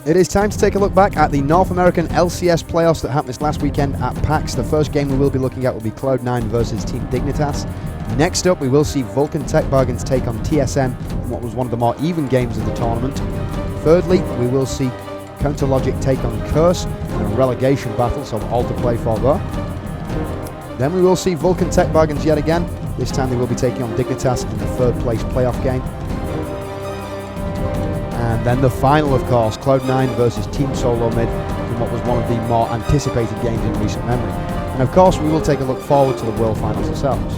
It is time to take a look back at the North American LCS Playoffs that happened this last weekend at PAX. The first game we will be looking at will be Cloud9 versus Team Dignitas. Next up, we will see Vulcan Techbargains take on TSM in what was one of the more even games of the tournament. Thirdly, we will see Counterlogic take on Curse in a relegation battle, so all to play for there. Then we will see Vulcan Techbargains yet again. This time they will be taking on Dignitas in the third place playoff game. And then the final, of course, Cloud9 versus Team Solo Mid in what was one of the more anticipated games in recent memory. And of course, we will take a look forward to the World Finals themselves.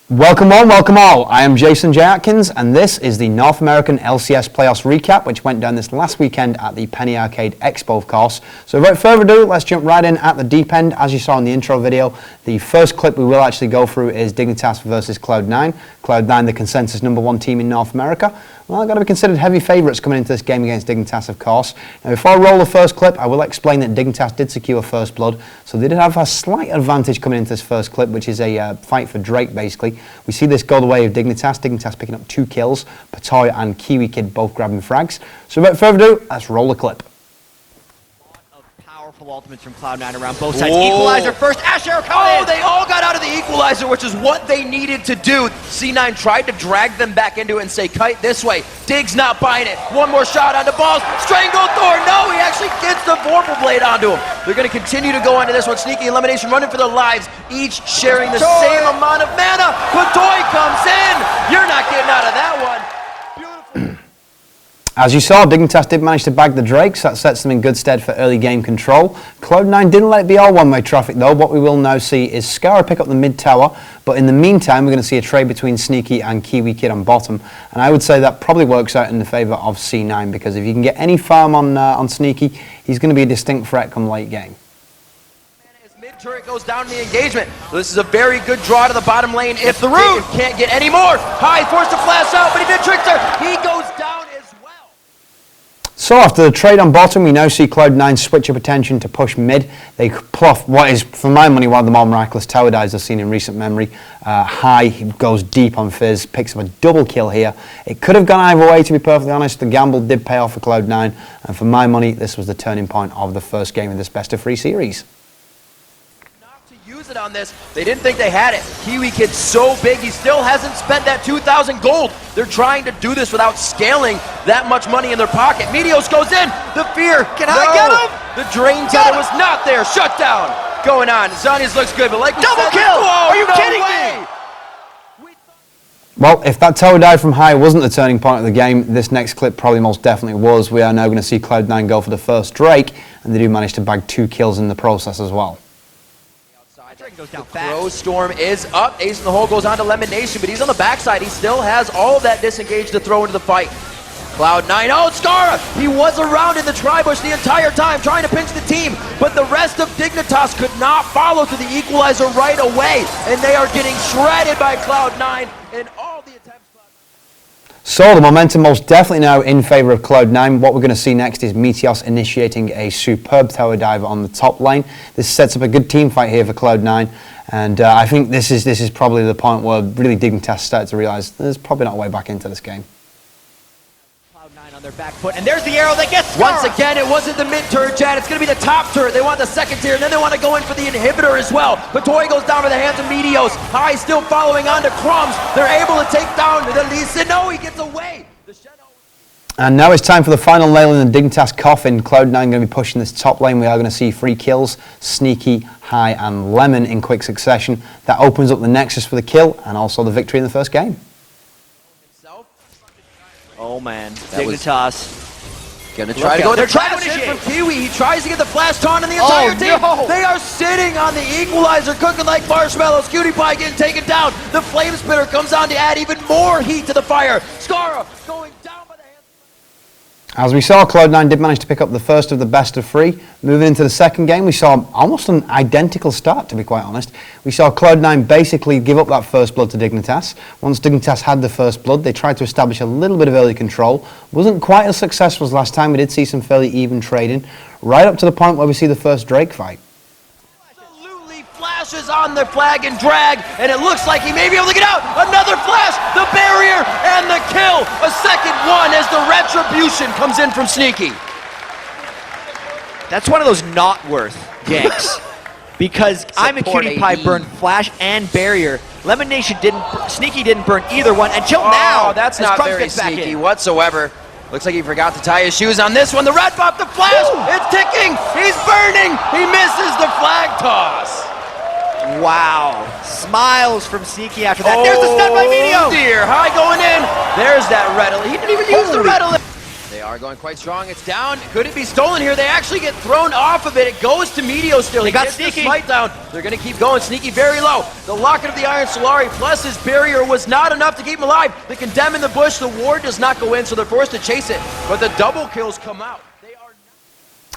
Welcome one, welcome all. I am Jason J. Atkins, and this is the North American LCS Playoffs recap, which went down this last weekend at the Penny Arcade Expo, of course. So without further ado, let's jump right in at the deep end. As you saw in the intro video, the first clip we will actually go through is Dignitas versus Cloud9. Cloud9, the consensus #1 team in North America. Well, they've got to be considered heavy favourites coming into this game against Dignitas, of course. Now, before I roll the first clip, I will explain that Dignitas did secure first blood, so they did have a slight advantage coming into this first clip, which is a fight for Drake, basically. We see this go the way of Dignitas. Dignitas picking up 2 kills, Patoy and Kiwi Kid both grabbing frags. So without further ado, let's roll the clip. Powerful ultimates from Cloud9 around both sides. Whoa. Equalizer first, Asher coming in! They all got out of the equalizer, which is what they needed to do. C9 tried to drag them back into it and say, kite this way. Dig's not buying it. One more shot onto balls. Stranglethorn, no, he actually gets the Vorpal Blade onto him. They're going to continue to go into this one. Sneaky elimination, running for their lives, each sharing the same amount of mana. Patoy comes in. You're not getting out of that one. As you saw, Dignitas did manage to bag the Drakes. That sets them in good stead for early game control. Cloud9 didn't let it be all one-way traffic though. What we will now see is Scara pick up the mid tower, but in the meantime we're going to see a trade between Sneaky and Kiwi Kid on bottom, and I would say that probably works out in the favour of C9, because if you can get any farm on Sneaky, he's going to be a distinct threat come late game. Mid-turret goes down in the engagement. This is a very good draw to the bottom lane. If the root can't get any more. High forced to flash out, but he did trick her. He goes down as well. So after the trade on bottom, we now see Cloud9 switch up attention to push mid. They pluff what is, for my money, one of the more miraculous tower dives I've seen in recent memory. High goes deep on Fizz, picks up a double kill here. It could have gone either way, to be perfectly honest. The gamble did pay off for Cloud9, and for my money, this was the turning point of the first game of this best-of-3 series. It on this. They didn't think they had it. Kiwi Kid's so big, he still hasn't spent that 2,000 gold. They're trying to do this without scaling that much money in their pocket. Meteos goes in. The fear. Can I get him? The drain tether was not there. Shutdown going on. Zanias looks good, but like we double said, kill! Are you kidding me? Well, if that tower dive from High wasn't the turning point of the game, this next clip probably most definitely was. We are now going to see Cloud9 go for the first Drake, and they do manage to bag 2 kills in the process as well. Goes down fast. Crow Storm is up. Ace in the hole goes on to Lemonation, but he's on the backside. He still has all of that disengage to throw into the fight. Cloud9, oh, Scara! He was around in the tri-bush the entire time trying to pinch the team, but the rest of Dignitas could not follow to the equalizer right away, and they are getting shredded by Cloud9 in all the attempts. So the momentum most definitely now in favour of Cloud9. What we're going to see next is Meteos initiating a superb tower dive on the top lane. This sets up a good team fight here for Cloud9, and I think this is probably the point where really Dignitas started to realise there's probably not a way back into this game. Cloud9 on their back foot, and there's the arrow that gets Scara. Once again, it wasn't the mid turret, Chad. It's going to be the top turret. They want the second tier, and then they want to go in for the inhibitor as well. Patoy goes down to the hands of Meteos. High still following on to Crumbs. They're able to take down the Lisa. No, he gets away. And now it's time for the final nail in the Dignitas coffin. Cloud9 going to be pushing this top lane. We are going to see 3 kills, Sneaky, High and Lemon in quick succession. That opens up the nexus for the kill and also the victory in the first game. Oh man, Dignitas. Gonna try to go. They're trying to shit from Kiwi. He tries to get the flash taunt on the entire team. No. They are sitting on the equalizer, cooking like marshmallows. Cutie Pie getting taken down. The Flame Spitter comes on to add even more heat to the fire. Scara going down by the hands. As we saw, Cloud9 did manage to pick up the first of the best-of-3. Moving into the second game, we saw almost an identical start, to be quite honest. We saw Cloud9 basically give up that first blood to Dignitas. Once Dignitas had the first blood, they tried to establish a little bit of early control. Wasn't quite as successful as last time. We did see some fairly even trading, right up to the point where we see the first Drake fight. Absolutely flash pushes on the flag and drag, and it looks like he may be able to get out. Another flash, the barrier, and the kill. A second one as the retribution comes in from Sneaky. That's one of those not worth ganks. Because I'm a Support Cutie Pie AD. burned flash and barrier. Lemon Nation didn't, Sneaky didn't burn either one until now. That's as not Crumbs very gets back sneaky in. whatsoever. Looks like he forgot to tie his shoes on this one. The red pop, the flash, it's ticking. He's burning. He misses the flag toss. Wow. Smiles from Sneaky after that. There's the stun by Medio. Oh dear, high going in. There's that red alert. He didn't even use the red alert. They are going quite strong. It's down. Could it be stolen here? They actually get thrown off of it. It goes to Medio still. They He got gets the Sneaky. smite down. They're going to keep going. Sneaky very low. The locket of the Iron Solari plus his barrier was not enough to keep him alive. The condemn in the bush. The ward does not go in, so they're forced to chase it. But the double kills come out. They are.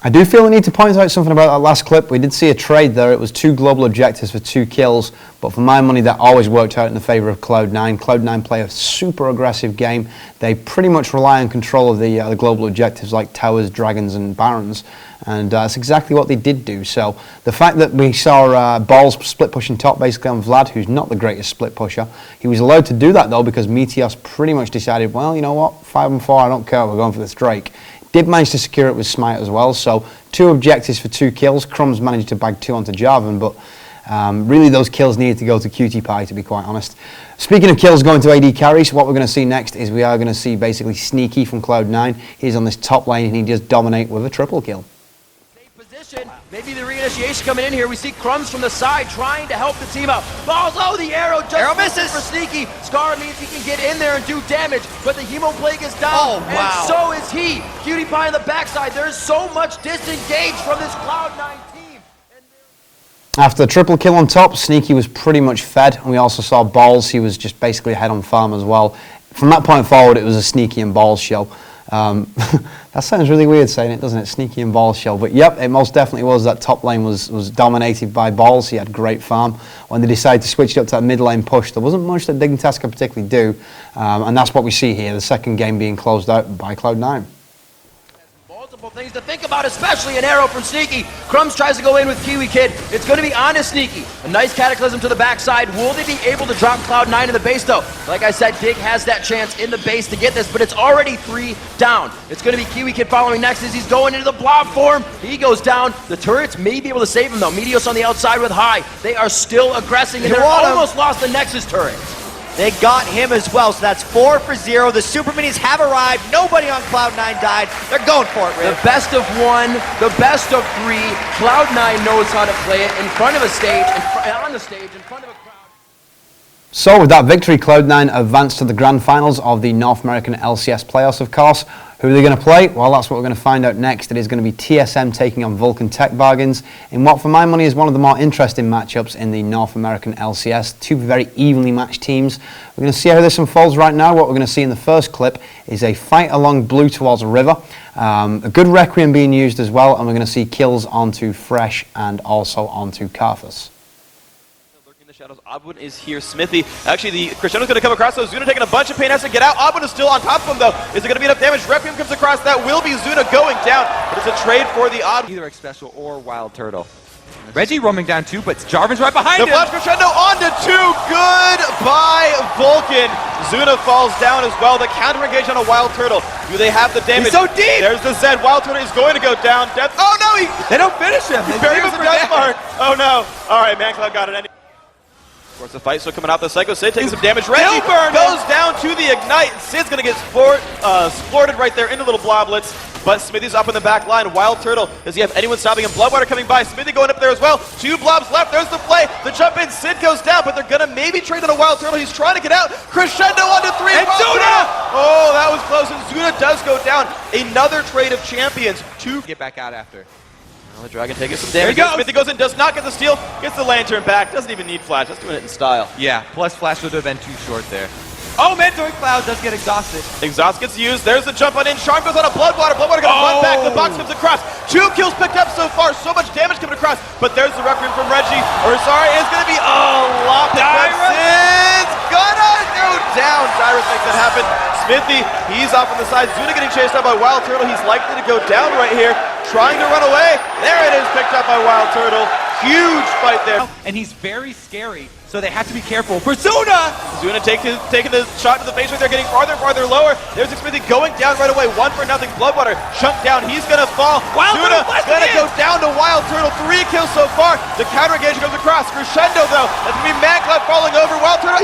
I do feel we need to point out something about that last clip. We did see a trade there. It was 2 global objectives for 2 kills, but for my money that always worked out in the favour of Cloud9. Cloud9 play a super aggressive game. They pretty much rely on control of the global objectives like towers, dragons and barons, and that's exactly what they did do. So the fact that we saw Balls split pushing top basically on Vlad, who's not the greatest split pusher, he was allowed to do that though because Meteos pretty much decided, well, you know what, 5 and 4, I don't care, we're going for this Drake. Did manage to secure it with Smite as well, so 2 objectives for 2 kills. Crumbs managed to bag 2 onto Jarvan, but really those kills needed to go to Cutie Pie, to be quite honest. Speaking of kills going to AD carries, what we're going to see next is we are going to see basically Sneaky from Cloud9. He's on this top lane and he does dominate with a triple kill. Safe position. Maybe the reinitiation coming in here. We see Crumbs from the side trying to help the team out. Balls, oh, the arrow just Arrow misses for Sneaky. Scar means he can get in there and do damage, but the Hemo Plague is down. Oh, wow. And so is he. Cutie Pie on the backside. There's so much disengaged from this Cloud9 team. After the triple kill on top, Sneaky was pretty much fed, and we also saw Balls. He was just basically ahead on farm as well. From that point forward, it was a Sneaky and Balls show. That sounds really weird saying it, doesn't it? Sneaky and Balls show. But yep, it most definitely was. That top lane was dominated by Balls. He had great farm. When they decided to switch it up to that mid lane push, there wasn't much that Dignitas could particularly do. And that's what we see here, the second game being closed out by Cloud9. Multiple things to think about, especially an arrow from Sneaky. Crumbs tries to go in with Kiwi Kid. It's going to be on to Sneaky. A nice Cataclysm to the backside. Will they be able to drop Cloud9 in the base, though? Like I said, Dig has that chance in the base to get this, but it's already 3 down. It's going to be Kiwi Kid following next as he's going into the blob form. He goes down. The turrets may be able to save him, though. Meteos on the outside with High. They are still aggressing, and they're almost lost the Nexus turret. They got him as well, so that's 4 for 0. The Super Minis have arrived. Nobody on Cloud9 died. They're going for it, Rick. The best of 1, the best of 3. Cloud9 knows how to play it in front of a stage, on the stage, in front of a crowd. So with that victory, Cloud9 advanced to the grand finals of the North American LCS Playoffs, of course. Who are they going to play? Well, that's what we're going to find out next. It is going to be TSM taking on Vulcan Techbargains in what, for my money, is one of the more interesting matchups in the North American LCS. 2 very evenly matched teams. We're going to see how this unfolds right now. What we're going to see in the first clip is a fight along blue towards a river. A good Requiem being used as well, and we're going to see kills onto Fresh and also onto Karthus. Shadows. Obwin is here. Smithy. Actually, the Crescendo's going to come across, so Zuna taking a bunch of pain, has to get out. Obwin is still on top of him, though. Is it going to be enough damage? Requiem comes across. That will be Zuna going down, but it's a trade for the odd. Either X Special or Wild Turtle. Reggie roaming down too, but Jarvan's right behind The him. flash Crescendo onto 2. Goodbye, Vulcan. Zuna falls down as well. The counter engage on a Wild Turtle. Do they have the damage? He's so deep. There's the Zed. Wild Turtle is going to go down. Death. Oh no! They don't finish him. They Buries leave the him for death dead. mark. Oh no! All right, ManCloud got it. Of course, the fight still coming out. The Psycho Sid taking some damage. Reggie goes down to the Ignite. Sid's going to get splorted right there into little bloblets. But Smithy's up in the back line. Wild Turtle, does he have anyone stopping him? Bloodwater coming by. Smithy going up there as well. 2 blobs left. There's the play. The jump in. Sid goes down, but they're going to maybe trade on a Wild Turtle. He's trying to get out. Crescendo onto 3. And Zuna! Oh, that was close. And Zuna does go down. Another trade of champions. 2. Get back out after. Well, the Dragon taking some There he damage. goes. Smithy goes in, does not get the steal. Gets the Lantern back. Doesn't even need flash. Just doing it in style. Yeah, plus Flash would have been too short there. Oh, Mentoring Cloud does get exhausted. Exhaust gets used. There's the jump on in. Charm goes on a Bloodwater. Bloodwater gonna run back. The box comes across. 2 kills picked up so far. So much damage coming across. But there's the Requiem from Reggie. Or sorry, it's gonna be lock. It's gonna go down. Cyrus makes that happen. Smithy, he's off on the side. Zuna getting chased out by Wild Turtle. He's likely to go down right here. Trying to run away. There it is, picked up by Wild Turtle. huge fight there. And he's very scary, so they have to be careful. For Zuna! Zuna taking the shot to the face right there, getting farther and farther lower. There's Xmithie going down right away. 1-0. Bloodwater chunked down. He's going to fall. Wild Zuna Turtle going to go down to Wild Turtle. 3 kills so far. The counter engagement comes across. Crescendo, though. That's going to be ManCloud falling over. Wild Turtle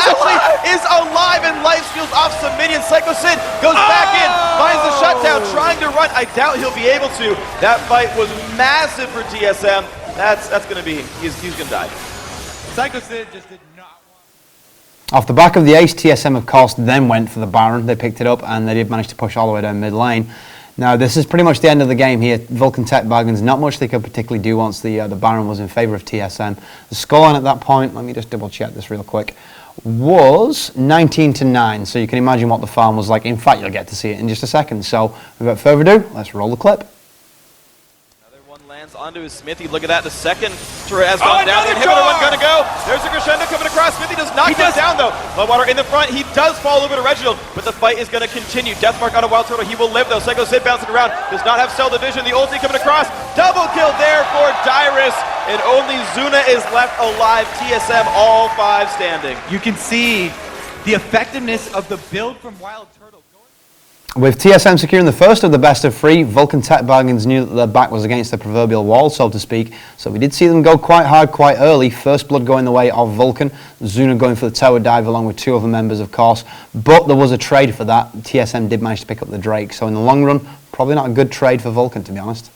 is alive and life steals off some minions. Psycho Sid goes back in, finds the shutdown, trying to run. I doubt he'll be able to. That fight was massive for TSM. That's going to be, he's going to die. Psycho Sid just did not want. Off the back of the ace, TSM of course then went for the Baron. They picked it up and they did manage to push all the way down mid lane. Now this is pretty much the end of the game here. Vulcan Techbargains, not much they could particularly do once the Baron was in favour of TSM. The scoreline at that point, let me just double check this real quick, was 19-9. So you can imagine what the farm was like. In fact, you'll get to see it in just a second. So without further ado, let's roll the clip. Lands onto his Xmithie. Look at that. The second turret has gone down. The inhibitor one going to go. There's a crescendo coming across. Xmithie does not go down though. Bloodwater in the front. He does fall over to Reginald, but the fight is going to continue. Deathmark on a Wild Turtle. He will live though. Psycho Sid bouncing around. Does not have cell division. The ulti coming across. Double kill there for Dyrus. And only Zuna is left alive. TSM all 5 standing. You can see the effectiveness of the build from Wild Turtle. With TSM securing the first of the best of 3, Vulcan Techbargains knew that their back was against the proverbial wall, so to speak. So we did see them go quite hard, quite early. First blood going the way of Vulcan. Zuna going for the tower dive along with 2 other members, of course. But there was a trade for that. TSM did manage to pick up the Drake. So in the long run, probably not a good trade for Vulcan, to be honest.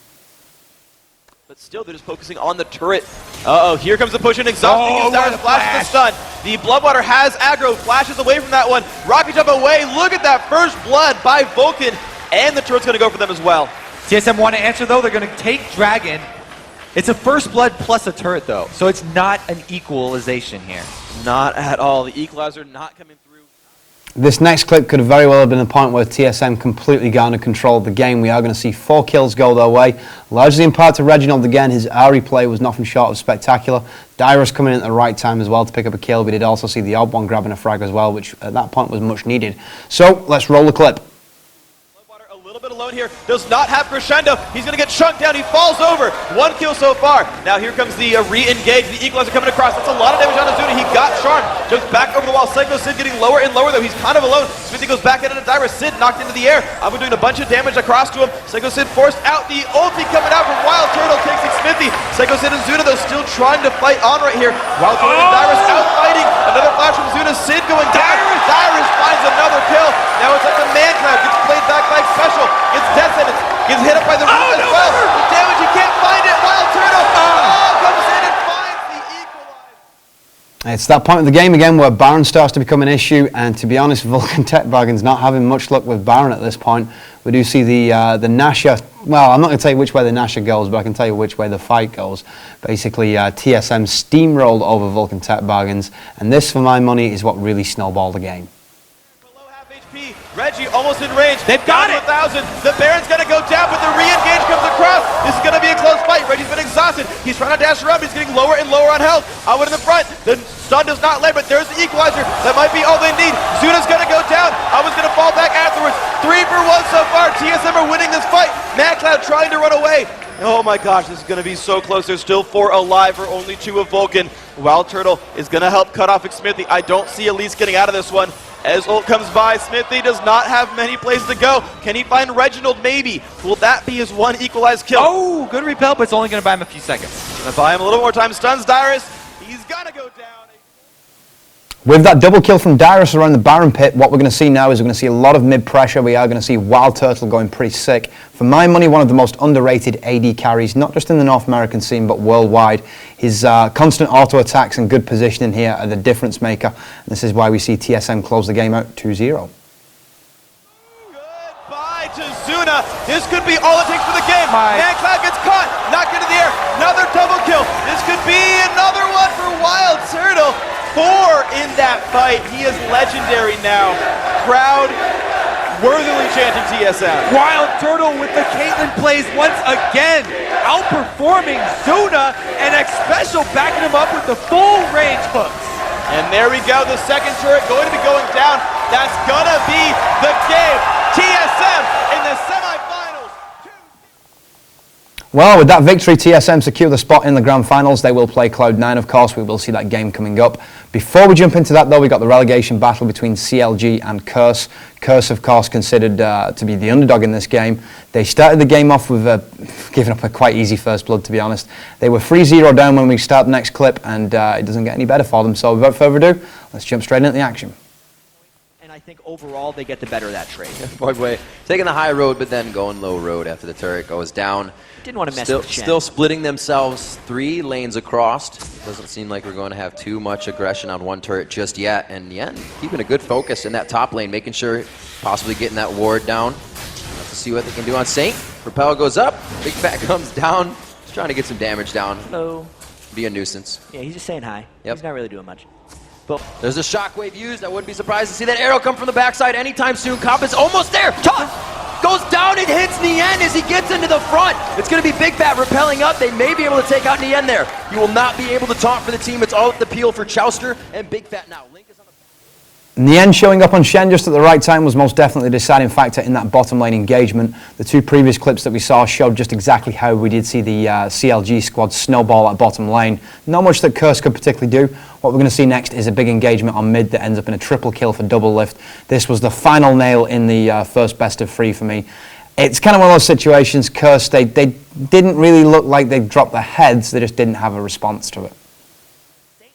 But still, they're just focusing on the turret. Uh-oh, here comes the push in. Exhausting his Dyrus, flashes the stun. The Bloodwater has aggro, flashes away from that one. Rocket jump away. Look at that first blood by Vulcan. And the turret's going to go for them as well. TSM want to answer though. They're going to take Dragon. It's a first blood plus a turret though. So it's not an equalization here. Not at all. The equalizer not coming through. This next clip could have very well have been the point where TSM completely garnered control of the game. We are going to see 4 kills go their way, largely in part to Reginald again. His Ahri play was nothing short of spectacular. Dyrus coming in at the right time as well to pick up a kill. We did also see the odd one grabbing a frag as well, which at that point was much needed. So let's roll the clip. A little bit alone here, does not have Crescendo. He's going to get chunked down. He falls over. 1 kill so far. Now here comes the re-engage. The equalizer coming across. That's a lot of damage on Azuna. He got charmed. Jumps back over the wall. Psycho Sid getting lower and lower though. He's kind of alone. Xmithie goes back into Dyrus. Sid knocked into the air. I've been doing a bunch of damage across to him. Psycho Sid forced out. The ulti coming out from Wild Turtle takes Xmithie. Psycho Sid and Zuna though still trying to fight on right here. Wild Turtle and Dyrus out fighting. Another flash from Zuna. Sid going down. Dyrus finds another kill. Now it's like the ManCloud gets played back like special. Gets death sentence. Gets hit up by the roof as well. The damage, he can't find it. Wild Turtle comes in and finds the equalizer. It's that point of the game again where Baron starts to become an issue, and to be honest, Vulcan Techbargains not having much luck with Baron at this point. We do see the Nasha, well, I'm not going to tell you which way the Nasha goes, but I can tell you which way the fight goes. Basically, TSM steamrolled over Vulcan Techbargains, and this, for my money, is what really snowballed the game. Reggie almost in range. They've got it. 1,000. The Baron's going to go down, but the re-engage comes across. This is going to be a close fight. Reggie's been exhausted. He's trying to dash around, but he's getting lower and lower on health. Outward in the front. The stun does not land, but there's the equalizer. That might be all they need. Zuna's going to go down. I was going to fall back afterwards. 3 for 1 so far. TSM are winning this fight. ManCloud trying to run away. Oh my gosh, this is going to be so close. There's still 4 alive for only 2 of Vulcan. Wild Turtle is going to help cut off Xmithie. I don't see Elise getting out of this one. As ult comes by, Xmithie does not have many places to go. Can he find Reginald? Maybe. Will that be his 1 equalized kill? Oh, good repel, but it's only going to buy him a few seconds. Gonna buy him a little more time. Stuns Dyrus. He's gonna go down. With that double kill from Dyrus around the Baron pit, what we're going to see now is we're going to see a lot of mid pressure. We are going to see Wild Turtle going pretty sick. For my money, one of the most underrated AD carries, not just in the North American scene, but worldwide. His constant auto attacks and good positioning here are the difference maker. And this is why we see TSM close the game out 2-0. Goodbye to Zuna. This could be all it takes for the game. ManCloud gets caught, knocked into the air. Another double kill. This could be another one for Wild Turtle. 4 in that fight. He is legendary now. Crowd worthily chanting TSM. Wild Turtle with the Caitlyn plays once again, outperforming Zuna, and X Special backing him up with the full range hooks. And there we go, the second turret going to be going down. That's gonna be the game. TSM in the semifinals. Well, with that victory, TSM secure the spot in the grand finals. They will play Cloud9, of course. We will see that game coming up. Before we jump into that, though, we got the relegation battle between CLG and Curse. Curse, of course, considered to be the underdog in this game. They started the game off with giving up a quite easy first blood, to be honest. They were 3-0 down when we start the next clip, and it doesn't get any better for them. So without further ado, let's jump straight into the action. I think overall they get the better of that trade. Voidboy taking the high road, but then going low road after the turret goes down. Didn't want to mess still, with Shen. Still splitting themselves 3 lanes across. Doesn't seem like we're going to have too much aggression on one turret just yet. And yeah, keeping a good focus in that top lane, making sure possibly getting that ward down. Let's see what they can do on Saint. Propel goes up, Big Fat comes down. Just trying to get some damage down. Hello. Be a nuisance. Yeah, he's just saying hi. Yep. He's not really doing much. But there's a shockwave used. I wouldn't be surprised to see that arrow come from the backside anytime soon. Cop is almost there. Goes down and hits Nien as he gets into the front. It's going to be Big Fat repelling up. They may be able to take out Nien there. You will not be able to taunt for the team. It's all at the peel for Chouster and Big Fat now. Link is on the Nien showing up on Shen just at the right time was most definitely the deciding factor in that bottom lane engagement. The 2 previous clips that we saw showed just exactly how we did see the CLG squad snowball at bottom lane. Not much that Curse could particularly do. What we're going to see next is a big engagement on mid that ends up in a triple kill for Double Lift. This was the final nail in the first best of 3 for me. It's kind of one of those situations, Curse, they didn't really look like they dropped their heads, they just didn't have a response to it.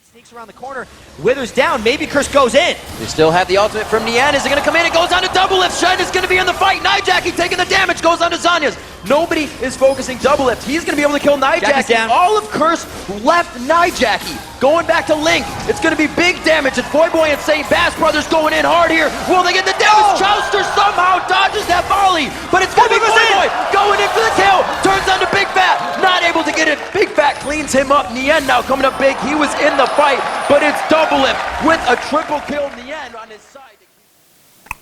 Sneaks around the corner, withers down, maybe Curse goes in. They still have the ultimate from Nien. Is it going to come in? It goes on to Double Lift. Shen is going to be in the fight. Nijaki taking the damage, goes on to Zanya's. Nobody is focusing Double Lift. He's going to be able to kill Nijaki. All of Curse left Nijaki. Going back to Link. It's going to be big damage. It's Voidboy and St. Bass Brothers going in hard here. Will they get the damage? Chouster somehow dodges that volley, but it's going to be Voidboy going in for the kill. Turns on to Big Fat. Not able to get it. Big Fat cleans him up. Nien now coming up big. He was in the fight, but it's Double Lift with a triple kill. Nien on his side.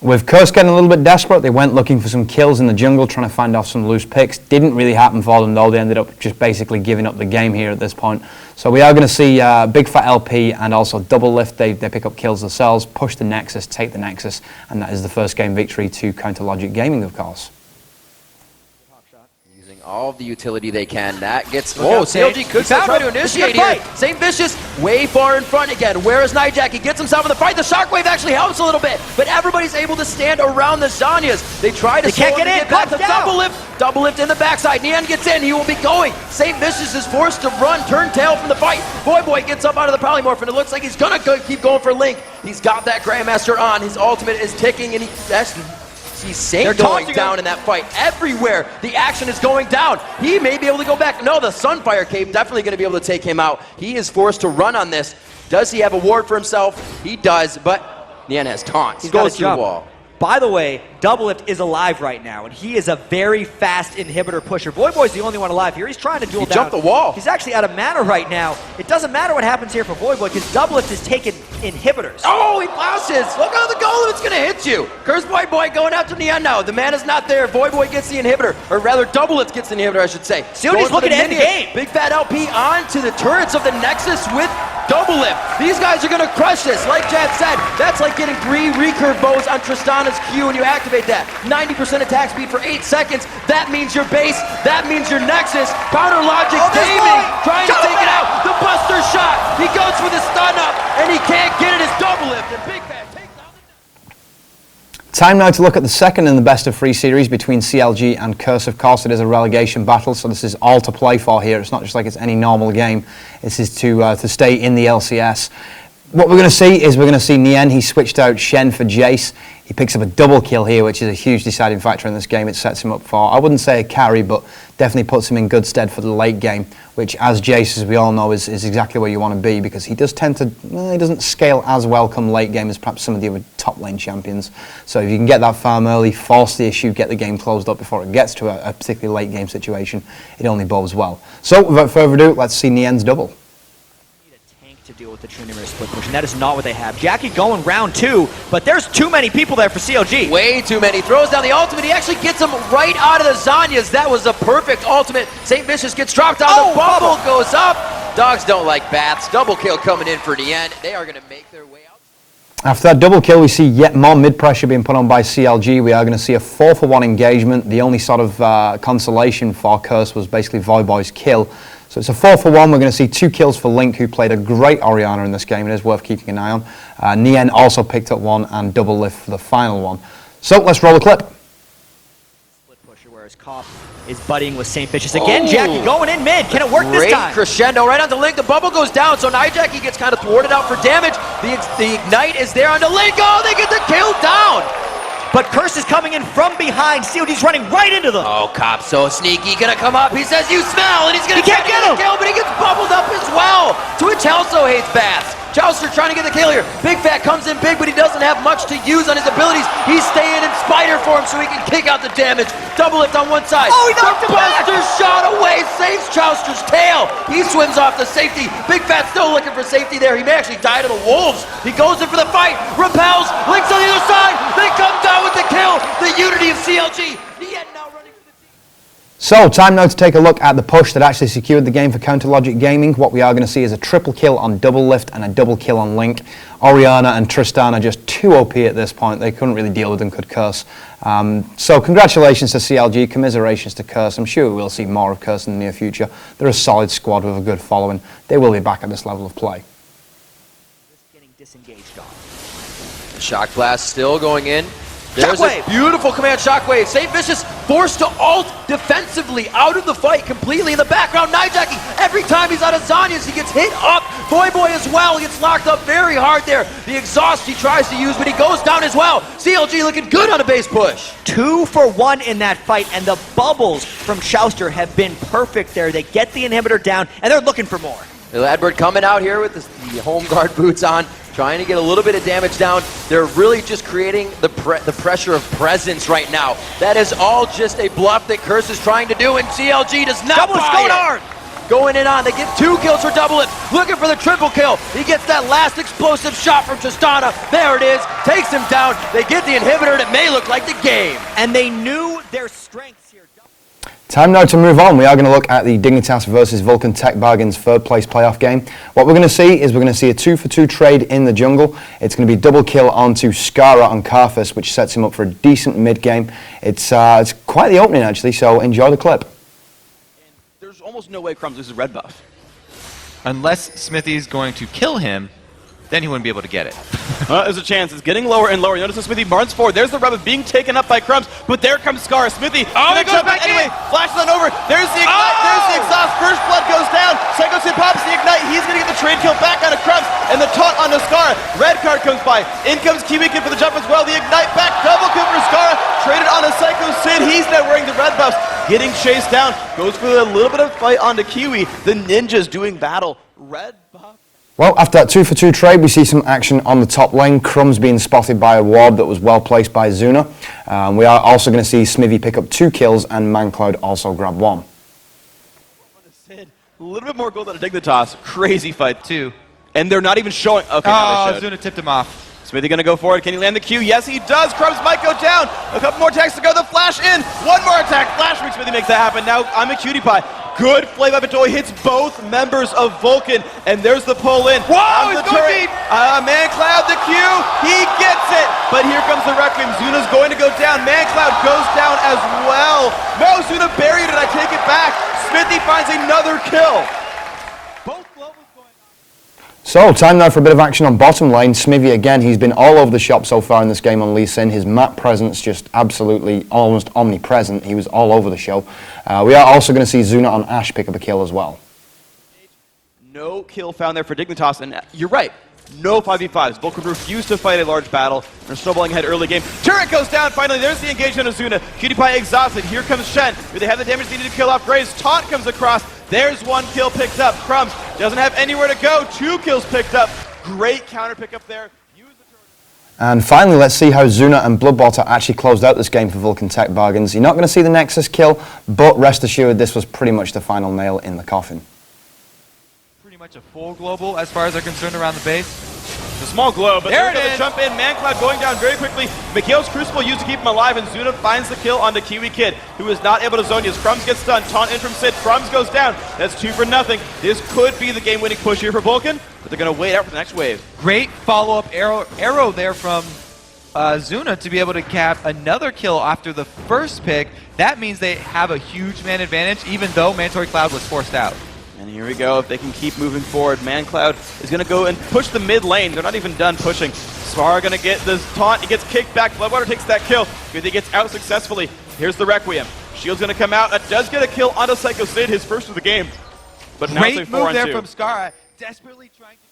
With Curse getting a little bit desperate, they went looking for some kills in the jungle, trying to find off some loose picks. Didn't really happen for them though. They ended up just basically giving up the game here at this point. So we are going to see Big Fat LP and also Double Lift. They pick up kills themselves, push the Nexus, take the Nexus, and that is the first game victory to Counter Logic Gaming, of course. All of the utility they can. That gets... Whoa, CLG could still try to initiate here. St. Vicious way far in front again. Where is Nijak? He gets himself in the fight. The shockwave actually helps a little bit, but everybody's able to stand around the Zanyas. They try to slow him to get back to Double Lift. Double Lift in the backside. Nien gets in. He will be going. St. Vicious is forced to run, turn tail from the fight. Voidboy gets up out of the polymorph, and it looks like he's going to keep going for Link. He's got that Grandmaster on. His ultimate is ticking, and he's Saint going down in that fight. Everywhere the action is going down. He may be able to go back. No, the Sunfire Cape definitely going to be able to take him out. He is forced to run on this. Does he have a ward for himself? He does, but Nien has taunts. He goes through the wall. By the way, Double Lift is alive right now, and he is a very fast inhibitor pusher. Voidboy's the only one alive here. He's trying to duel down. He jumped the wall. He's actually out of mana right now. It doesn't matter what happens here for Voidboy, because Double Lift is taking inhibitors. Oh, he blouses. Look how the golem is going to hit you. Curse Voidboy going out to Nien now. The mana's not there. Voidboy gets the inhibitor, or rather Double Lift gets the inhibitor, I should say. CLG's looking to end the game. Big Fat LP onto the turrets of the Nexus with Double Lift. These guys are going to crush this. Like Chad said, that's like getting 3 recurve bows on Tristana's Q when you activate that. 90% attack speed for 8 seconds. That means your base. That means your Nexus. Counter Logic Gaming trying to take it out. The Buster shot. He goes for the stun up, and he can't get it as Double Lift. And Big Fat takes out the... Time now to look at the second in the best of 3 series between CLG and Curse. Of course, it is a relegation battle, so this is all to play for here. It's not just like it's any normal game. This is to stay in the LCS. What we're going to see is we're going to see Nien. He switched out Shen for Jace. He picks up a double kill here, which is a huge deciding factor in this game. It sets him up for, I wouldn't say a carry, but definitely puts him in good stead for the late game, which as Jace, as we all know, is exactly where you want to be, because he does tend to, he doesn't scale as well come late game as perhaps some of the other top lane champions. So if you can get that farm early, force the issue, get the game closed up before it gets to a particularly late game situation, it only bodes well. So without further ado, let's see Nien's double. To deal with the Trinity split push, and that is not what they have. Jackie going round 2, but there's too many people there for CLG. Way too many. Throws down the ultimate. He actually gets him right out of the Zanyas. That was a perfect ultimate. St. Vicious gets dropped down. The bubble goes up. Dogs don't like bats. Double kill coming in for Nien. They are going to make their way out. After that double kill, we see yet more mid-pressure being put on by CLG. We are going to see a 4-for-1 engagement. The only sort of consolation for Curse was basically Voyboy's kill. So it's a 4-for-1. We're going to see 2 kills for Link, who played a great Orianna in this game. It is worth keeping an eye on. Nien also picked up 1 and double lift for the final one. So let's roll the clip. Split pusher, whereas Koff is buddying with St. Vicious. Again, Jackie going in mid. Can it work this time? Great crescendo right onto Link. The bubble goes down, so now Jackie gets kind of thwarted out for damage. The Ignite is there onto Link. Oh, they get the kill down. But Curse is coming in from behind. COD's running right into them. Oh, Cop so sneaky. Gonna come up. He says, you smell, and he's gonna can't get him. Kill, but he gets bubbled up as well. Twitch also hates bats. Jouster trying to get the kill here. Big Fat comes in big, but he doesn't have much to use on his abilities. He's staying in Spider form so he can kick out the damage. Double lift on one side. Oh, he knocked him back. Buster shot away, saves Jouster's tail. He swims off the safety. Big Fat still looking for safety there. He may actually die to the wolves. He goes in for the fight, repels, Link's on the other side. They come down with the kill. The unity of CLG. Nien now running for the team. So, time now to take a look at the push that actually secured the game for Counter Logic Gaming. What we are going to see is a triple kill on double lift and a double kill on Link. Orianna and Tristan are just too OP at this point. They couldn't really deal with them, could Curse. So congratulations to CLG, commiserations to Curse. I'm sure we will see more of Curse in the near future. They're a solid squad with a good following. They will be back at this level of play. Getting disengaged on. Shock Blast still going in. There's Shockwave. a beautiful command Shockwave. St. Vicious forced to ult defensively out of the fight completely. In the background, Nijaki, every time he's out of Zanya's, he gets hit up. Voyboy as well, he gets locked up very hard there. The exhaust he tries to use, but he goes down as well. CLG looking good on a base push. 2 for 1 in that fight, and the bubbles from Jouster have been perfect there. They get the inhibitor down, and they're looking for more. Ladbird coming out here with the home guard boots on, trying to get a little bit of damage down. They're really just creating the pressure of presence right now. That is all just a bluff that Curse is trying to do, and CLG does not Double is buy going it. hard. Going in on, they get 2 kills for double it, looking for the triple kill. He gets that last explosive shot from Tristana. There it is, takes him down. They get the inhibitor, and it may look like the game. And they knew their strengths here. Time now to move on. We are going to look at the Dignitas versus Vulcan Techbargains third place playoff game. What we're going to see is we're going to see a 2-for-2 trade in the jungle. It's going to be double kill onto Skara on Karthus, which sets him up for a decent mid game. It's quite the opening actually, so enjoy the clip. There's almost no way Crumbs loses red buff. Unless Smithy's going to kill him, then he wouldn't be able to get it. There's a chance. It's getting lower and lower. You notice how Smithy burns forward. There's the Rebbe being taken up by Crumbs, but there comes Scar. Smithy. Oh, he goes back anyway. in. Flashes on over. There's the Ignite. There's the exhaust. First blood goes down. Psycho Sid pops the Ignite. He's going to get the trade kill back out of Crumbs, and the taunt onto Scar. Red card comes by. In comes Kiwikin for the jump as well. The Ignite back. Double kill for Scar. Traded on a Psycho Sid. He's now wearing the red buffs. Getting chased down. Goes for a little bit of fight onto Kiwi. The ninjas doing battle. Red buff. Well, after that 2-for-2 trade, we see some action on the top lane. Crumbs being spotted by a ward that was well placed by Zuna. We are also going to see Smithy pick up 2 kills and ManCloud also grab 1. A little bit more gold than a Dignitas. Crazy fight too. And they're not even showing. Okay, now they showed. Zuna tipped him off. Smithy gonna go for it. Can he land the Q? Yes, he does. Crumbs might go down. A couple more attacks to go. The flash in. One more attack. Flash from Smithy makes that happen. Now I'm a cutie pie. Good flame up until he hits both members of Vulcan. And there's the pull in. Whoa, he's going deep. ManCloud, the Q. He gets it. But here comes the Requiem. Zuna's going to go down. ManCloud goes down as well. No, Zuna buried it. I take it back. Smithy finds another kill. Both globals going on. So, time now for a bit of action on bottom lane. Smithy again, he's been all over the shop so far in this game on Lee Sin. His map presence just absolutely almost omnipresent. He was all over the show. We are also going to see Zuna on Ashe pick up a kill as well. No kill found there for Dignitas, and you're right. No 5v5s. Vulcan refused to fight a large battle. They're snowballing ahead early game. Turret goes down. Finally, there's the engagement of Zuna. Cutie Pie exhausted. Here comes Shen. Do they have the damage they need to kill off Graves? Taunt comes across. There's 1 kill picked up. Crumbs doesn't have anywhere to go. 2 kills picked up. Great counter pickup there. And finally, let's see how Zuna and Bloodbotter actually closed out this game for Vulcan Techbargains. You're not going to see the Nexus kill, but rest assured this was pretty much the final nail in the coffin. Pretty much a full global as far as they're concerned around the base. It's a small glow, but There they're going it to is. jump in. ManCloud going down very quickly. Mikhail's Crucible used to keep him alive, and Zuna finds the kill onto Kiwi Kid, who is not able to zone his. Crumbs gets stunned. Taunt in from Sid. Crumbs goes down. That's 2 for nothing. This could be the game-winning push here for Vulcan, but they're going to wait out for the next wave. Great follow-up arrow there from Zuna to be able to cap another kill after the first pick. That means they have a huge man advantage, even though Mandatory Cloud was forced out. And here we go. If they can keep moving forward, ManCloud is going to go and push the mid lane. They're not even done pushing. Svar going to get this taunt. He gets kicked back. Bloodwater takes that kill. Good, he gets out successfully. Here's the Requiem. Shield's going to come out. That does get a kill onto Psycho Sid, his first of the game. But now it's a Great move there 4-on-2. from Skara, desperately trying to...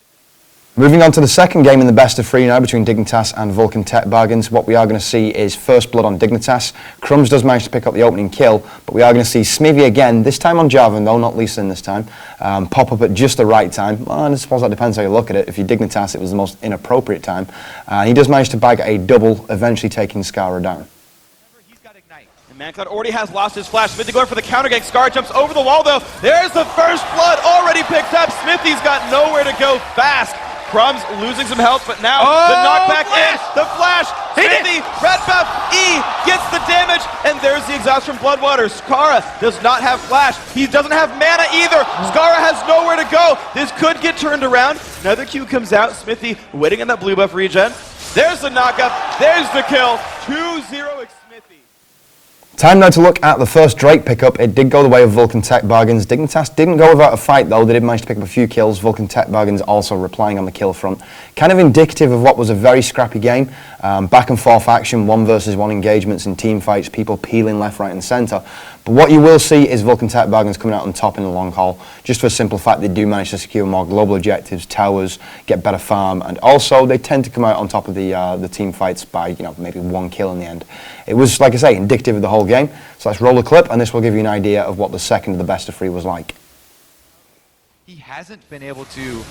Moving on to the second game in the best of 3 now between Dignitas and Vulcan Techbargains. What we are going to see is first blood on Dignitas. Crumbs does manage to pick up the opening kill, but we are going to see Smithy again, this time on Jarvan though, not Lee Sin this time, pop up at just the right time. Well, I suppose that depends how you look at it. If you're Dignitas, it was the most inappropriate time. He does manage to bag a double, eventually taking Skara down. He's got Ignite. And ManCloud already has lost his flash. Smithy going for the counter gank. Scar jumps over the wall though. There's the first blood already picked up. Smithy's got nowhere to go fast. Crumbs losing some health, but now the knockback in. The flash. Smithy, red buff, E gets the damage, and there's the exhaust from Bloodwater. Skara does not have flash. He doesn't have mana either. Skara has nowhere to go. This could get turned around. Another Q comes out. Smithy waiting on that blue buff regen. There's the knockup. There's the kill. 2-0 Smithy. Time now to look at the first Drake pickup. It did go the way of Vulcan Techbargains. Dignitas didn't go without a fight though. They did manage to pick up a few kills. Vulcan Techbargains also replying on the kill front. Kind of indicative of what was a very scrappy game. Back and forth action, 1 versus 1 engagements and team fights, people peeling left, right and centre. But what you will see is Vulcan Techbargains coming out on top in the long haul, just for a simple fact they do manage to secure more global objectives, towers, get better farm, and also they tend to come out on top of the team fights by maybe 1 kill in the end. It was, like I say, indicative of the whole game. So let's roll the clip, and this will give you an idea of what the second of the best of 3 was like. He hasn't been able to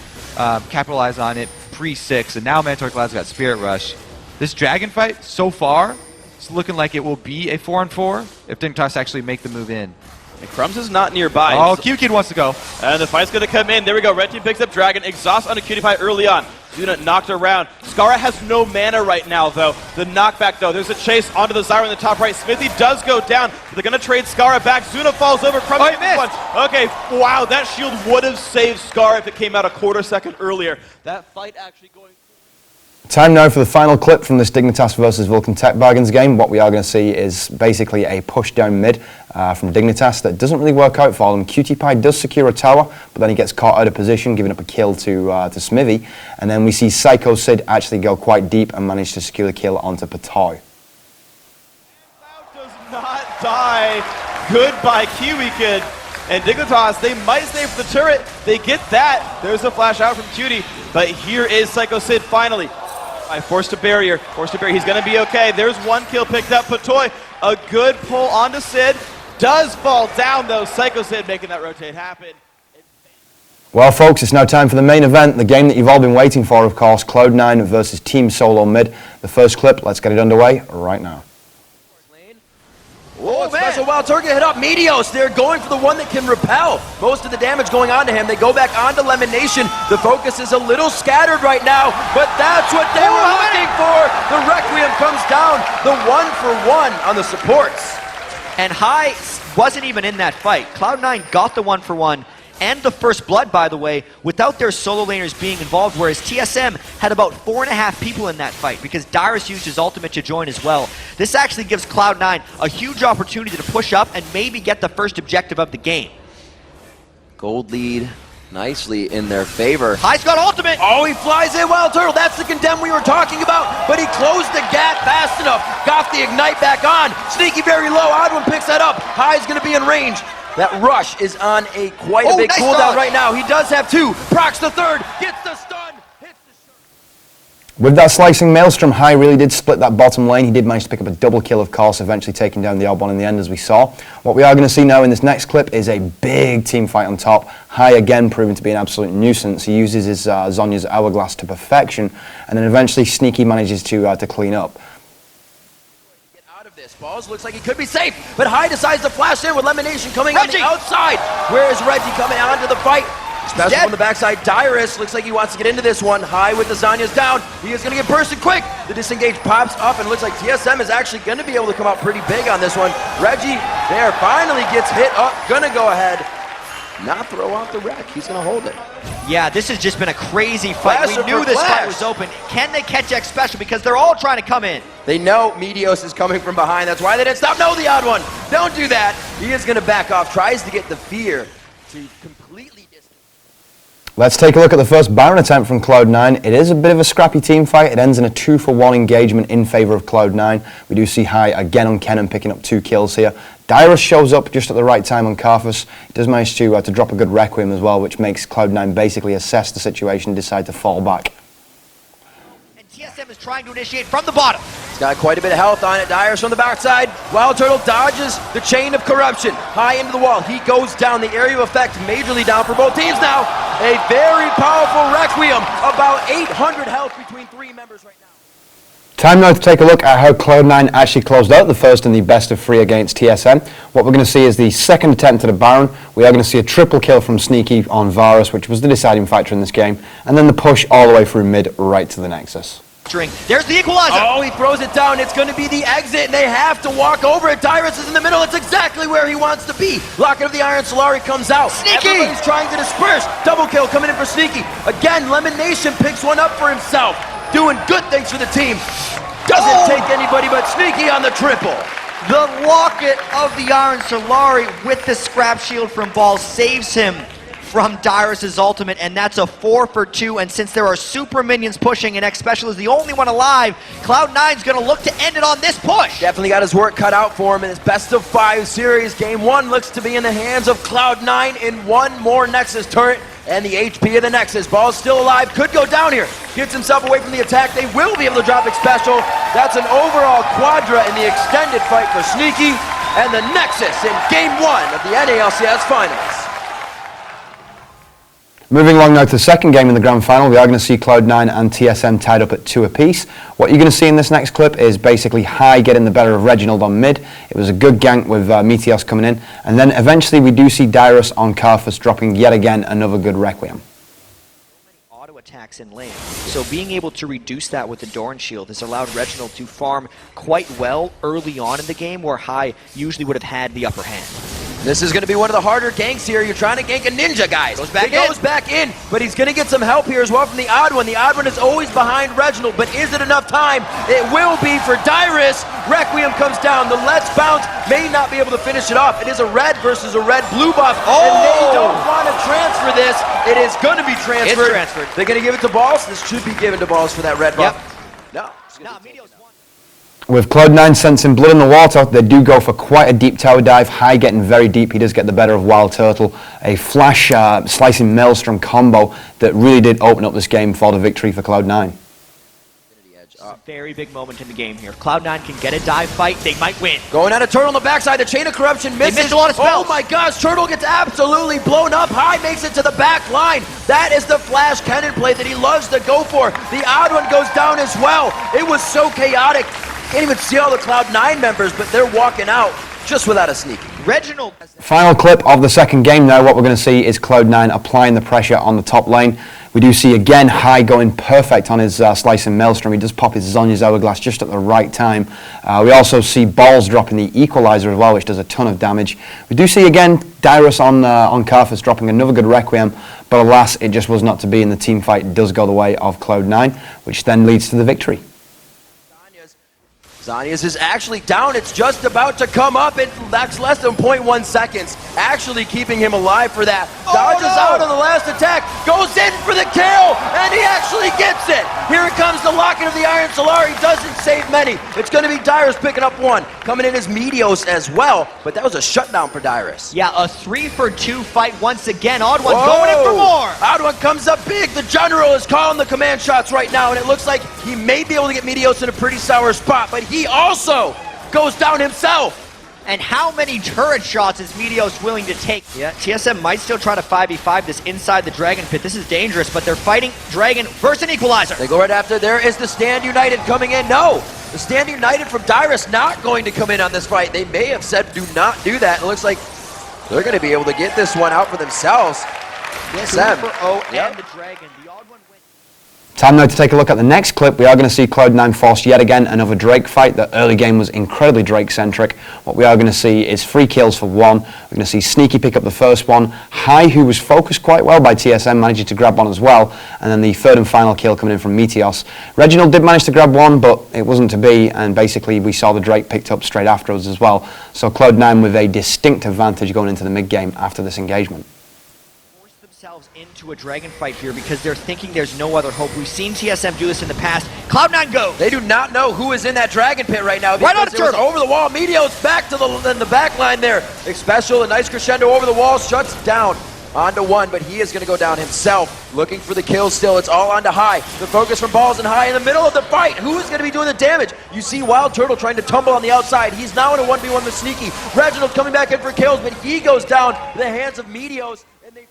capitalize on it pre-6, and now Mandatory Cloud's got Spirit Rush. This Dragon fight, so far, it's looking like it will be a 4-on-4 if Dignitas actually make the move in. And Crumbs is not nearby. Oh, Q-Kid wants to go. And the fight's going to come in. There we go. Red team picks up Dragon. Exhaust on a Cutie Pie early on. Zuna knocked around. Skara has no mana right now, though. The knockback, though. There's a chase onto the Zyra in the top right. Smithy does go down. But they're going to trade Skara back. Zuna falls over. Crumbs gets this one. Okay, wow. That shield would have saved Skara if it came out a quarter second earlier. That fight actually going... Time now for the final clip from this Dignitas versus Vulcan Techbargains game. What we are going to see is basically a push down mid from Dignitas that doesn't really work out for them. Cutie Pie does secure a tower, but then he gets caught out of position, giving up a kill to Smithy. And then we see Psycho Sid actually go quite deep and manage to secure the kill onto Patoy. Cloud does not die. Goodbye, Kiwi Kid. And Dignitas, they might stay for the turret. They get that. There's a flash out from Cutie. But here is Psycho Sid finally. Forced a barrier. He's going to be okay. There's 1 kill picked up. Patoy, a good pull onto Sid. Does fall down, though. Psycho Sid making that rotate happen. Well, folks, it's now time for the main event, the game that you've all been waiting for, of course, Cloud9 versus Team Solo Mid. The first clip, let's get it underway right now. Oh, special wild target hit up Meteos. They're going for the one that can repel. Most of the damage going on to him. They go back onto Lemon Nation. The focus is a little scattered right now, but that's what they were looking for. The Requiem comes down. The 1-for-1 on the supports. And High wasn't even in that fight. Cloud9 got the 1-for-1 and the first blood, by the way, without their solo laners being involved, whereas TSM had about 4.5 people in that fight because Dyrus used his ultimate to join as well. This actually gives Cloud9 a huge opportunity to push up and maybe get the first objective of the game. Gold lead nicely in their favor. High's got ultimate! Oh, he flies in Wild Turtle. That's the condemn we were talking about, but he closed the gap fast enough. Got the ignite back on. Sneaky very low. Oddwin picks that up. High's going to be in range. That rush is on a quite a big nice cooldown dodge. right now. He does have 2. Procs the 3rd. Gets the stun. Hits the shot. With that slicing Maelstrom, High really did split that bottom lane. He did manage to pick up a double kill, of course, eventually taking down the odd one in the end, as we saw. What we are going to see now in this next clip is a big team fight on top. High again proving to be an absolute nuisance. He uses his Zhonya's Hourglass to perfection, and then eventually Sneaky manages to clean up. Get out of this. Balls looks like he could be safe, but High decides to flash in with Lemonation coming on the outside. Where is Reggie coming onto the fight? Special on the backside, Dyrus looks like he wants to get into this one. High with the Zanya's down. He is going to get bursted quick. The disengage pops up and looks like TSM is actually going to be able to come out pretty big on this one. Reggie there finally gets hit up. Going to go ahead. Not throw out the wreck. He's going to hold it. Yeah, this has just been a crazy fight. Flasher We knew for this Flash. fight was open. Can they catch X Special? Because they're all trying to come in. They know Meteos is coming from behind. That's why they didn't stop. No, the odd one. Don't do that. He is going to back off. Tries to get the fear to completely distance. Let's take a look at the first Baron attempt from Cloud9. It is a bit of a scrappy team fight. It ends in a 2-for-1 engagement in favor of Cloud9. We do see High again on Kennen picking up 2 kills here. Dyrus shows up just at the right time on Karthus. He does manage to drop a good Requiem as well, which makes Cloud9 basically assess the situation and decide to fall back. And TSM is trying to initiate from the bottom. He's got quite a bit of health on it. Dyrus from the backside. Wild Turtle dodges the chain of corruption. High into the wall. He goes down. The area of effect majorly down for both teams now. A very powerful Requiem. About 800 health between 3 members right now. Time now to take a look at how Cloud9 actually closed out the first in the best of 3 against TSM. What we're going to see is the second attempt at a Baron. We are going to see a triple kill from Sneaky on Varus, which was the deciding factor in this game, and then the push all the way through mid right to the Nexus. There's the equalizer. Oh, he throws it down. It's going to be the exit, and they have to walk over it. Dyrus is in the middle. It's exactly where he wants to be. Locket of the Iron Solari comes out. Sneaky! Everybody's trying to disperse. Double kill coming in for Sneaky. Again, Lemon Nation picks one up for himself. Doing good things for the team. Doesn't take anybody but Sneaky on the triple. The Locket of the Iron Solari with the scrap shield from Ball saves him from Dyrus' ultimate, and that's a 4-for-2. And since there are super minions pushing and X Special is the only one alive, Cloud9's going to look to end it on this push. Definitely got his work cut out for him in this best of 5 series. Game 1 looks to be in the hands of Cloud9 in one more Nexus turret. And the HP of the Nexus. Ball's still alive. Could go down here. Gets himself away from the attack. They will be able to drop X Special. That's an overall quadra in the extended fight for Sneaky. And the Nexus in Game 1 of the NALCS Finals. Moving along now to the second game in the grand final, we are going to see Cloud9 and TSM tied up at 2 apiece. What you're going to see in this next clip is basically High getting the better of Reginald on mid. It was a good gank with Meteos coming in. And then eventually we do see Dyrus on Karthus dropping yet again another good Requiem. Auto attacks in lane, so being able to reduce that with the Doran shield has allowed Reginald to farm quite well early on in the game, where High usually would have had the upper hand. This is going to be one of the harder ganks here. You're trying to gank a ninja, guys. Goes back in, but he's going to get some help here as well from the odd one. The odd one is always behind Reginald, but is it enough time? It will be for Dyrus. Requiem comes down. The Let's Bounce may not be able to finish it off. It is a red versus a red-blue buff, and they don't want to transfer this. It is going to be transferred. It's transferred. They're going to give it to Balls. This should be given to Balls for that red buff. Yep. No. Meteos won. With Cloud9 sensing blood in the water, they do go for quite a deep tower dive. High getting very deep. He does get the better of Wild Turtle. A flash slicing Maelstrom combo that really did open up this game for the victory for Cloud9. Very big moment in the game here. If Cloud9 can get a dive fight, they might win. Going out of Turtle on the backside, the Chain of Corruption misses. They missed a lot of spells. Oh my gosh, Turtle gets absolutely blown up. High makes it to the back line. That is the flash cannon play that he loves to go for. The odd one goes down as well. It was so chaotic. Can't even see all the Cloud9 members, but they're walking out just without a Sneaky. Reginald. Final clip of the second game now. What we're going to see is Cloud9 applying the pressure on the top lane. We do see again High going perfect on his slicing Maelstrom. He does pop his Zonya's Hourglass just at the right time. We also see Balls dropping the Equalizer as well, which does a ton of damage. We do see again Dyrus on Karthus dropping another good Requiem, but alas, it just was not to be, and the team fight does go the way of Cloud9, which then leads to the victory. Zanya's is actually down. It's just about to come up. That's less than 0.1 seconds. Actually keeping him alive for that. Dodges out on the last attack. Goes in for the kill. And he actually gets it. Here it comes the Locket of the Iron Solari. Doesn't save many. It's going to be Dyrus picking up one. Coming in as Meteos as well. But that was a shutdown for Dyrus. Yeah, a 3-for-2 fight once again. Odd One's going in for more. Odd One comes up big. The General is calling the command shots right now. And it looks like he may be able to get Meteos in a pretty sour spot. But he also goes down himself. And how many turret shots is Meteos willing to take? Yeah, TSM might still try to 5v5 this inside the Dragon Pit. This is dangerous, but they're fighting Dragon versus an Equalizer. They go right after. There is the Stand United coming in. No, the Stand United from Dyrus not going to come in on this fight. They may have said do not do that. It looks like they're going to be able to get this one out for themselves. TSM. 2-for-0 Yep. and the Dragon. The odd one wins. Time now to take a look at the next clip. We are going to see Cloud9 force yet again another Drake fight. The early game was incredibly Drake-centric. What we are going to see is 3 kills for 1. We're going to see Sneaky pick up the first one. High, who was focused quite well by TSM, managing to grab one as well. And then the third and final kill coming in from Meteos. Reginald did manage to grab one, but it wasn't to be. And basically, we saw the Drake picked up straight afterwards as well. So Cloud9 with a distinct advantage going into the mid-game after this engagement. Themselves into a Dragon fight here because they're thinking there's no other hope. We've seen TSM do this in the past. Cloud9 go! They do not know who is in that Dragon pit right now. Right on the because it was turtle. over the wall. Meteos back to the back line there. Special, a nice crescendo over the wall, shuts down onto one, but he is going to go down himself. Looking for the kill still. It's all onto High. The focus from Balls and High in the middle of the fight. Who is going to be doing the damage? You see Wild Turtle trying to tumble on the outside. He's now in a 1v1 with Sneaky. Reginald coming back in for kills, but he goes down in the hands of Meteos. And they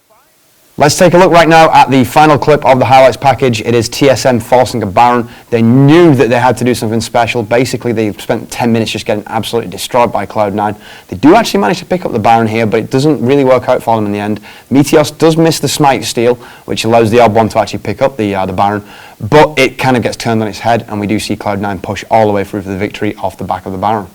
Let's take a look right now at the final clip of the highlights package. It is TSM forcing a Baron. They knew that they had to do something special. Basically, they spent 10 minutes just getting absolutely destroyed by Cloud9. They do actually manage to pick up the Baron here, but it doesn't really work out for them in the end. Meteos does miss the Smite steal, which allows the odd one to actually pick up the Baron, but it kind of gets turned on its head, and we do see Cloud9 push all the way through for the victory off the back of the Baron.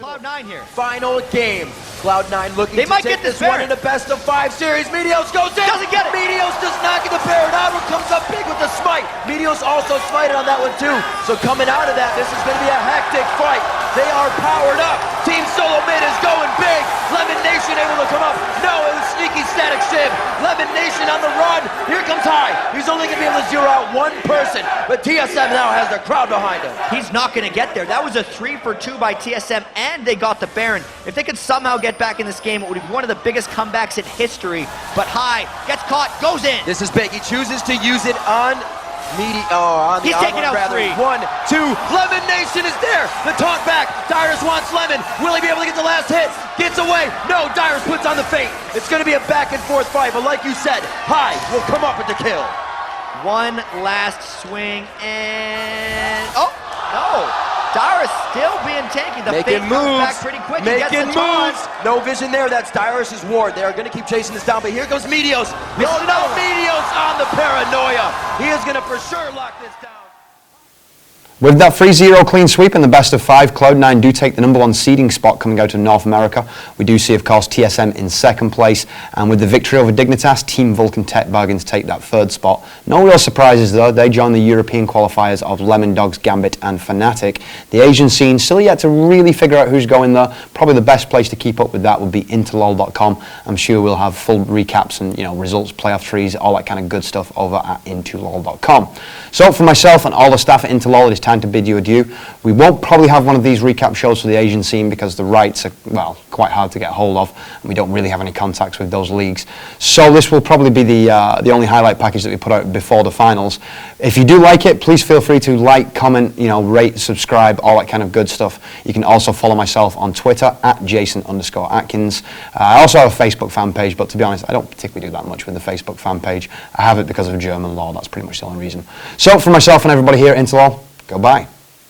Cloud9 here. final game. Cloud9 looking They to might take get this this one Baron. in a best of 5 series. Meteos goes in. Doesn't get it. Meteos does not get the Baron. Outward comes up big with the smite. Meteos also smited on that one too. So coming out of that, this is going to be a hectic fight. They are powered up. Team Solo Mid is going big. Lemon Nation able to come up. No, it was Sneaky Static Shiv. Lemon Nation on the run. Here comes High. He's only going to be able to zero out one person, but TSM now has the crowd behind him. He's not going to get there. That was a 3-for-2 by TSM, and they got the Baron. If they could somehow get back in this game, it would be one of the biggest comebacks in history. But High gets caught, goes in. This is big. He chooses to use it on on He's the taking out rather. 3. 1, 2. Lemon Nation is there. The taunt back. Dyrus wants Lemon. Will he be able to get the last hit? Gets away. No, Dyrus puts on the fate. It's going to be a back and forth fight, but like you said, High will come up with the kill. One last swing, and oh no! Dyrus still being tanky. The fate Making comes moves. back pretty quick. He gets Making the taunt. moves. No vision there. That's Dyrus' ward. They are going to keep chasing this down, but here goes Meteos. No, Meteos on the paranoia. He is going to for sure lock this down. With that 3-0 clean sweep in the best of 5, Cloud9 do take the #1 seeding spot coming out of North America. We do see, of course, TSM in 2nd place, and with the victory over Dignitas, Team Vulcan Techbargains take that 3rd spot. No real surprises though. They join the European qualifiers of Lemon Dogs, Gambit and Fnatic. The Asian scene still yet to really figure out who's going there. Probably the best place to keep up with that would be intolol.com. I'm sure we'll have full recaps and results, playoff trees, all that kind of good stuff over at intolol.com. So for myself and all the staff at Intolol, it is time to bid you adieu. We won't probably have one of these recap shows for the Asian scene because the rights are, well, quite hard to get hold of, and we don't really have any contacts with those leagues. So this will probably be the only highlight package that we put out before the finals. If you do like it, please feel free to like, comment, rate, subscribe, all that kind of good stuff. You can also follow myself on Twitter at Jason_Atkins. I also have a Facebook fan page, but to be honest, I don't particularly do that much with the Facebook fan page. I have it because of German law. That's pretty much the only reason. So for myself and everybody here at Intolol, goodbye.